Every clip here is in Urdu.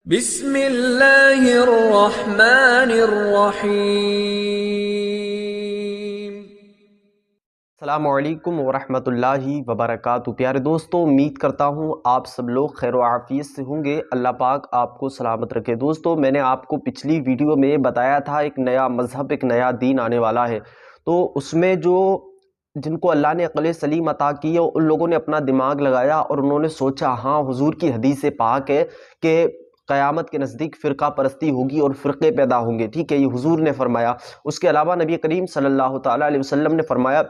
بسم اللہ الرحمن الرحیم۔ السلام علیکم ورحمۃ اللہ وبرکاتہ۔ پیارے دوستو، امید کرتا ہوں آپ سب لوگ خیر و عافیت سے ہوں گے۔ اللہ پاک آپ کو سلامت رکھے۔ دوستو، میں نے آپ کو پچھلی ویڈیو میں بتایا تھا ایک نیا مذہب، ایک نیا دین آنے والا ہے، تو اس میں جن کو اللہ نے عقل سلیم عطا کی ہے، ان لوگوں نے اپنا دماغ لگایا اور انہوں نے سوچا ہاں حضور کی حدیث پاک ہے کہ قیامت کے نزدیک فرقہ پرستی ہوگی اور فرقے پیدا ہوں گے۔ ٹھیک ہے، یہ حضور نے فرمایا۔ اس کے علاوہ نبی کریم صلی اللہ تعالیٰ علیہ وسلم نے فرمایا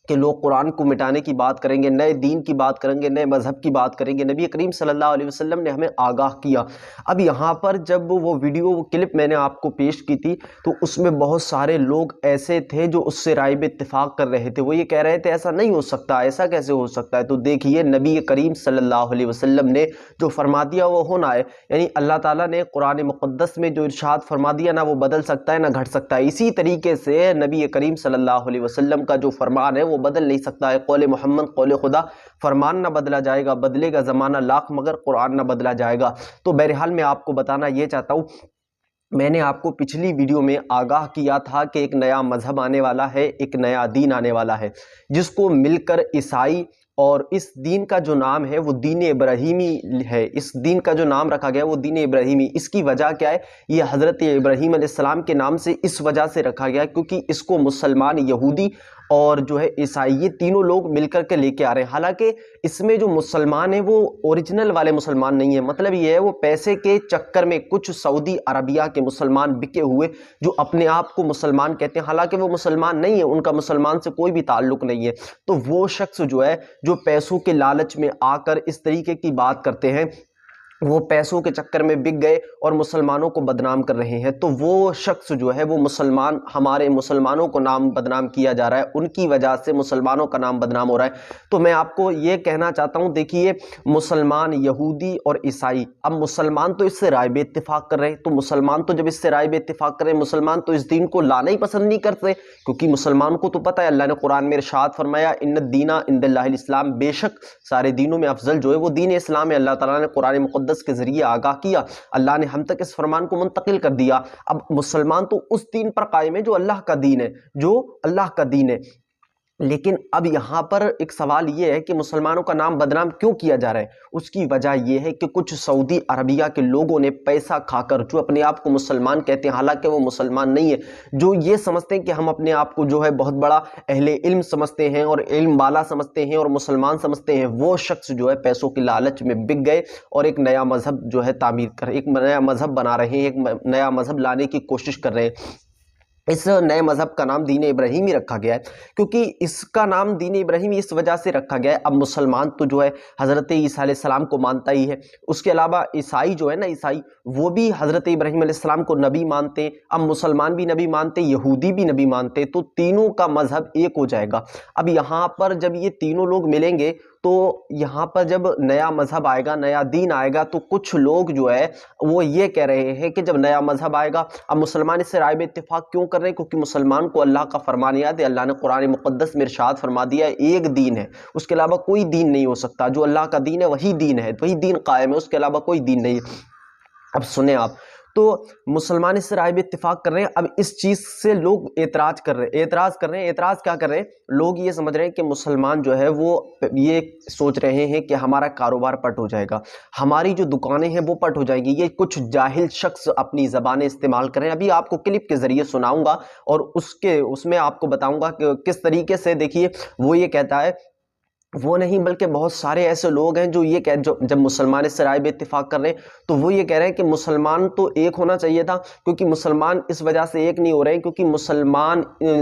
کہ لوگ قرآن کو مٹانے کی بات کریں گے، نئے دین کی بات کریں گے، نئے مذہب کی بات کریں گے۔ نبی کریم صلی اللہ علیہ وسلم نے ہمیں آگاہ کیا۔ اب یہاں پر جب وہ ویڈیو، وہ کلپ میں نے آپ کو پیش کی تھی، تو اس میں بہت سارے لوگ ایسے تھے جو اس سے رائے میں اتفاق کر رہے تھے۔ وہ یہ کہہ رہے تھے ایسا نہیں ہو سکتا، ایسا کیسے ہو سکتا ہے؟ تو دیکھیے، نبی کریم صلی اللہ علیہ وسلم نے جو فرما دیا وہ ہونا ہے، یعنی اللہ تعالیٰ نے قرآن مقدس میں جو ارشاد فرما دیا، نہ وہ بدل سکتا ہے نہ گھٹ سکتا ہے۔ اسی طریقے سے نبی کریم صلی اللہ علیہ وسلم کا جو فرمان ہے وہ بدل نہیں سکتا ہے۔ قول محمد قول خدا، فرمان نہ بدلا جائے گا، بدلے گا زمانہ لاکھ مگر قرآن نہ بدلا جائے گا۔ تو بہرحال میں آپ کو بتانا یہ چاہتا ہوں، میں نے آپ کو پچھلی ویڈیو میں آگاہ کیا تھا کہ ایک نیا مذہب آنے والا ہے، ایک نیا دین آنے والا ہے، جس کو مل کر عیسائی، اور اس دین کا جو نام ہے وہ دین ابراہیمی ہے۔ اس دین کا جو نام رکھا گیا ہے وہ دین ابراہیمی۔ اس کی وجہ کیا ہے؟ یہ حضرت ابراہیم علیہ السلام کے نام سے اس وجہ سے رکھا گیا ہے کیونکہ اس کو مسلمان، یہودی اور جو ہے عیسائی، یہ تینوں لوگ مل کر کے لے کے آ رہے ہیں۔ حالانکہ اس میں جو مسلمان ہیں وہ اوریجنل والے مسلمان نہیں ہیں۔ مطلب یہ ہے وہ پیسے کے چکر میں کچھ سعودی عربیہ کے مسلمان بکے ہوئے جو اپنے آپ کو مسلمان کہتے ہیں، حالانکہ وہ مسلمان نہیں ہیں، ان کا مسلمان سے کوئی بھی تعلق نہیں ہے۔ تو وہ شخص جو ہے جو پیسوں کے لالچ میں آ کر اس طریقے کی بات کرتے ہیں، وہ پیسوں کے چکر میں بک گئے اور مسلمانوں کو بدنام کر رہے ہیں، تو وہ شخص جو ہے وہ مسلمان، ہمارے مسلمانوں کو نام بدنام کیا جا رہا ہے، ان کی وجہ سے مسلمانوں کا نام بدنام ہو رہا ہے۔ تو میں آپ کو یہ کہنا چاہتا ہوں، دیکھیے، مسلمان، یہودی اور عیسائی، اب مسلمان تو اس سے رائے بے اتفاق کر رہے ہیں، تو مسلمان تو جب اس سے رائے بے اتفاق کر رہے ہیں، مسلمان تو اس دین کو لانا ہی پسند نہیں کرتے، کیونکہ مسلمان کو تو پتہ ہے، اللہ نے قرآن میں ارشاد فرمایا ان الدین عند اللہ الاسلام، بے شک سارے دینوں میں افضل جو ہے وہ دین اسلام ہے۔ اللہ تعالیٰ نے قرآن مقدس کے ذریعے آگاہ کیا، اللہ نے ہم تک اس فرمان کو منتقل کر دیا۔ اب مسلمان تو اس دین پر قائم ہے جو اللہ کا دین ہے، جو اللہ کا دین ہے۔ لیکن اب یہاں پر ایک سوال یہ ہے کہ مسلمانوں کا نام بدنام کیوں کیا جا رہا ہے؟ اس کی وجہ یہ ہے کہ کچھ سعودی عربیہ کے لوگوں نے پیسہ کھا کر، جو اپنے آپ کو مسلمان کہتے ہیں حالانکہ وہ مسلمان نہیں ہے، جو یہ سمجھتے ہیں کہ ہم اپنے آپ کو جو ہے بہت بڑا اہل علم سمجھتے ہیں اور علم والا سمجھتے ہیں اور مسلمان سمجھتے ہیں، وہ شخص جو ہے پیسوں کے لالچ میں بک گئے اور ایک نیا مذہب جو ہے تعمیر کر، ایک نیا مذہب بنا رہے ہیں، ایک نیا مذہب لانے کی کوشش کر رہے ہیں۔ اس نئے مذہب کا نام دین ابراہیمی رکھا گیا ہے، کیونکہ اس کا نام دین ابراہیمی اس وجہ سے رکھا گیا ہے، اب مسلمان تو جو ہے حضرت عیسیٰ علیہ السلام کو مانتا ہی ہے، اس کے علاوہ عیسائی جو ہے نا، عیسائی وہ بھی حضرت ابراہیم علیہ السلام کو نبی مانتے ہیں، اب مسلمان بھی نبی مانتے ہیں، یہودی بھی نبی مانتے ہیں، تو تینوں کا مذہب ایک ہو جائے گا۔ اب یہاں پر جب یہ تینوں لوگ ملیں گے تو یہاں پر جب نیا مذہب آئے گا، نیا دین آئے گا، تو کچھ لوگ جو ہے وہ یہ کہہ رہے ہیں کہ جب نیا مذہب آئے گا، اب مسلمان اس سے رائے میں اتفاق کیوں کر رہے ہیں؟ کیونکہ مسلمان کو اللہ کا فرمان یاد ہے، اللہ نے قرآن مقدس میں ارشاد فرما دیا ہے ایک دین ہے، اس کے علاوہ کوئی دین نہیں ہو سکتا، جو اللہ کا دین ہے وہی دین ہے، وہی دین قائم ہے، اس کے علاوہ کوئی دین نہیں ہے۔ اب سنیں آپ، تو مسلمان اس سے رائے میں اتفاق کر رہے ہیں، اب اس چیز سے لوگ اعتراض کر رہے ہیں، اعتراض کیا کر رہے ہیں؟ لوگ یہ سمجھ رہے ہیں کہ مسلمان جو ہے وہ یہ سوچ رہے ہیں کہ ہمارا کاروبار پٹ ہو جائے گا، ہماری جو دکانیں ہیں وہ پٹ ہو جائیں گی، یہ کچھ جاہل شخص اپنی زبانیں استعمال کر رہے ہیں۔ ابھی آپ کو کلپ کے ذریعے سناؤں گا اور اس میں آپ کو بتاؤں گا کہ کس طریقے سے، دیکھیے، وہ یہ کہتا ہے، وہ نہیں بلکہ بہت سارے ایسے لوگ ہیں جو یہ جب مسلمان اس سے رائے بے اتفاق کر رہے ہیں تو وہ یہ کہہ رہے ہیں کہ مسلمان تو ایک ہونا چاہیے تھا، کیونکہ مسلمان اس وجہ سے ایک نہیں ہو رہے ہیں کیونکہ مسلمان،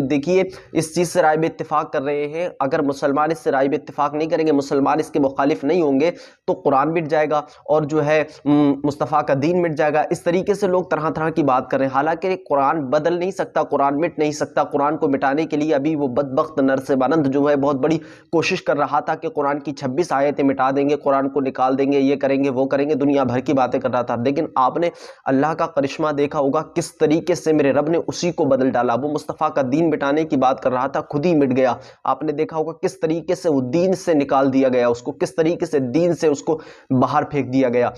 دیکھیے، اس چیز سے رائے بے اتفاق کر رہے ہیں، اگر مسلمان اس سے رائے بے اتفاق نہیں کریں گے، مسلمان اس کے مخالف نہیں ہوں گے تو قرآن مٹ جائے گا اور جو ہے مصطفیٰ کا دین مٹ جائے گا۔ اس طریقے سے لوگ طرح طرح کی بات کر رہے ہیں، حالانکہ قرآن بدل نہیں سکتا، قرآن مٹ نہیں سکتا۔ قرآن کو مٹانے کے لیے ابھی وہ بدبخت نرس بلند جو ہے بہت بڑی کوشش کر رہا تھا کہ قرآن کی 26 آیتیں مٹا دیں گے، قرآن کو نکال دیں گے، یہ کریں گے، وہ کریں گے، دنیا بھر کی باتیں کر رہا تھا، لیکن آپ نے اللہ کا کرشمہ دیکھا ہوگا کس طریقے سے میرے رب نے اسی کو بدل ڈالا۔ وہ مصطفیٰ کا دین مٹانے کی بات کر رہا تھا، خود ہی مٹ گیا۔ آپ نے دیکھا ہوگا کس طریقے سے وہ دین سے نکال دیا گیا، اس کو کس طریقے سے دین سے اس کو باہر پھینک دیا گیا۔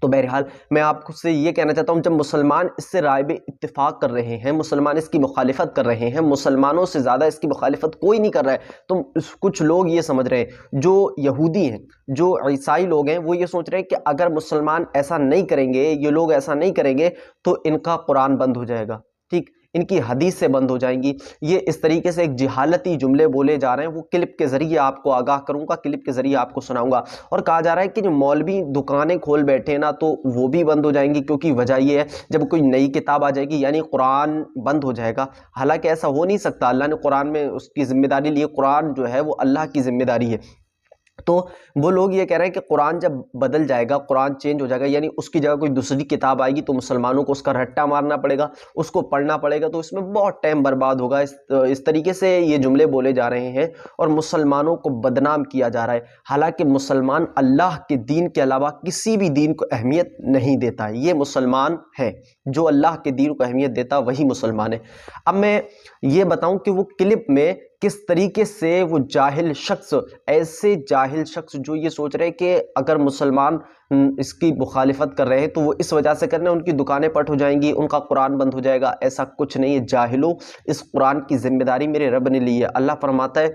تو بہرحال میں آپ سے یہ کہنا چاہتا ہوں، جب مسلمان اس سے رائے اتفاق کر رہے ہیں، مسلمان اس کی مخالفت کر رہے ہیں، مسلمانوں سے زیادہ اس کی مخالفت کوئی نہیں کر رہا ہے، تو کچھ لوگ یہ سمجھ رہے ہیں، جو یہودی ہیں، جو عیسائی لوگ ہیں، وہ یہ سوچ رہے ہیں کہ اگر مسلمان ایسا نہیں کریں گے، یہ لوگ ایسا نہیں کریں گے تو ان کا قرآن بند ہو جائے گا، ٹھیک، ان کی حدیث سے بند ہو جائیں گی۔ یہ اس طریقے سے ایک جہالتی جملے بولے جا رہے ہیں، وہ کلپ کے ذریعے آپ کو آگاہ کروں گا، کلپ کے ذریعے آپ کو سناؤں گا۔ اور کہا جا رہا ہے کہ جو مولوی دکانیں کھول بیٹھے نا تو وہ بھی بند ہو جائیں گی، کیونکہ وجہ یہ ہے جب کوئی نئی کتاب آ جائے گی یعنی قرآن بند ہو جائے گا۔ حالانکہ ایسا ہو نہیں سکتا، اللہ نے قرآن میں اس کی ذمہ داری لی ہے، قرآن جو ہے وہ اللہ کی ذمہ داری ہے۔ تو وہ لوگ یہ کہہ رہے ہیں کہ قرآن جب بدل جائے گا، قرآن چینج ہو جائے گا، یعنی اس کی جگہ کوئی دوسری کتاب آئے گی تو مسلمانوں کو اس کا رٹا مارنا پڑے گا، اس کو پڑھنا پڑے گا، تو اس میں بہت ٹائم برباد ہوگا۔ اس طریقے سے یہ جملے بولے جا رہے ہیں اور مسلمانوں کو بدنام کیا جا رہا ہے، حالانکہ مسلمان اللہ کے دین کے علاوہ کسی بھی دین کو اہمیت نہیں دیتا ہے۔ یہ مسلمان ہے، جو اللہ کے دین کو اہمیت دیتا وہی مسلمان ہے۔ اب میں یہ بتاؤں کہ وہ کلپ میں کس طریقے سے وہ جاہل شخص، ایسے جاہل شخص جو یہ سوچ رہے کہ اگر مسلمان اس کی مخالفت کر رہے ہیں تو وہ اس وجہ سے کر رہے ہیں ان کی دکانیں پٹ ہو جائیں گی، ان کا قرآن بند ہو جائے گا، ایسا کچھ نہیں ہے جاہلو۔ اس قرآن کی ذمہ داری میرے رب نے لی ہے۔ اللہ فرماتا ہے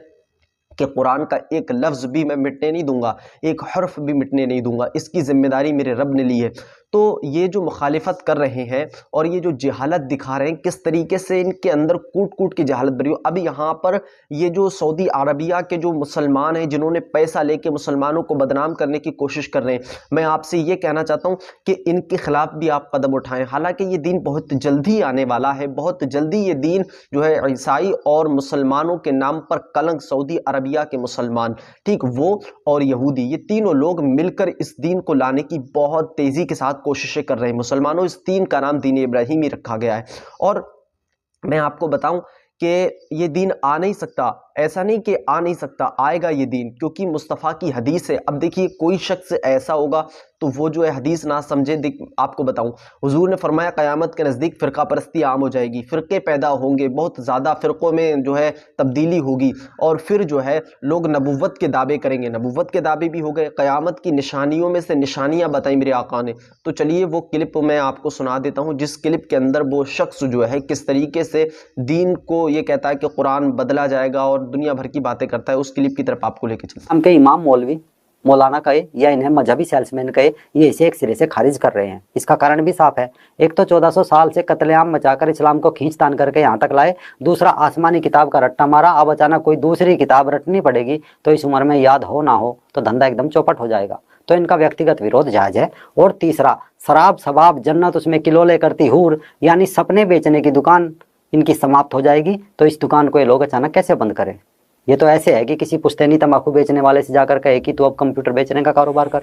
کہ قرآن کا ایک لفظ بھی میں مٹنے نہیں دوں گا، ایک حرف بھی مٹنے نہیں دوں گا، اس کی ذمہ داری میرے رب نے لی ہے۔ تو یہ جو مخالفت کر رہے ہیں اور یہ جو جہالت دکھا رہے ہیں، کس طریقے سے ان کے اندر کوٹ کوٹ کی جہالت بری ہو۔ اب یہاں پر یہ جو سعودی عربیہ کے جو مسلمان ہیں جنہوں نے پیسہ لے کے مسلمانوں کو بدنام کرنے کی کوشش کر رہے ہیں، میں آپ سے یہ کہنا چاہتا ہوں کہ ان کے خلاف بھی آپ قدم اٹھائیں۔ حالانکہ یہ دین بہت جلدی آنے والا ہے، بہت جلدی یہ دین جو ہے عیسائی اور مسلمانوں کے نام پر کلنک، سعودی عربیہ کے مسلمان، ٹھیک، وہ اور یہودی، یہ تینوں لوگ مل کر اس دین کو لانے کی بہت تیزی کے ساتھ کوششیں کر رہے ہیں۔ مسلمانوں، اس دین کا نام دین ابراہیمی رکھا گیا ہے، اور میں آپ کو بتاؤں کہ یہ دین آ نہیں سکتا، ایسا نہیں کہ آ نہیں سکتا، آئے گا یہ دین، کیونکہ مصطفیٰ کی حدیث ہے۔ اب دیکھیے کوئی شخص ایسا ہوگا تو وہ جو ہے حدیث نہ سمجھے۔ آپ کو بتاؤں، حضور نے فرمایا قیامت کے نزدیک فرقہ پرستی عام ہو جائے گی، فرقے پیدا ہوں گے، بہت زیادہ فرقوں میں جو ہے تبدیلی ہوگی، اور پھر جو ہے لوگ نبوت کے دعوے کریں گے، نبوت کے دعوے بھی ہو گئے۔ قیامت کی نشانیوں میں سے نشانیاں بتائیں میرے آقا نے۔ تو چلیے وہ کلپ میں آپ کو سنا دیتا ہوں، جس کلپ کے اندر وہ شخص جو ہے کس طریقے سے دین کو یہ کہتا ہے کہ قرآن بدلا جائے گا اور دنیا بھر کی باتیں کرتا ہے۔ اس کلپ کی طرف آپ کو لے کے چلتے ہیں۔ ہم کے امام مولوی مولانا کہے یا انہیں مذہبی سیلسمین کہے، یہ اسے ایک سرے سے خارج کر رہے ہیں۔ اس کا کارن بھی صاف ہے، ایک تو 1400 سال سے قتل عام مچا کر اسلام کو کھینچ تان کر کے یہاں تک لائے، دوسرا آسمانی کتاب کا رٹا مارا، اب اچانک کوئی دوسری کتاب رٹنی پڑے گی تو اس عمر میں یاد ہو نہ ہو تو دھندا ایک دم چوپٹ ہو جائے گا، تو ان کا ویکتیگت ویرودھ جائز ہے۔ اور تیسرا، شراب ثواب جنت اس میں کلولے کرتی حور، یعنی سپنے بیچنے کی دکان ان کی سماپت ہو جائے گی، تو اس دکان کو یہ لوگ اچانک کیسے بند کریں؟ یہ تو ایسے ہے کہ کسی پشتینی تمباکو بیچنے والے سے جا کر کہے کہ تو اب کمپیوٹر بیچنے کا کاروبار کر۔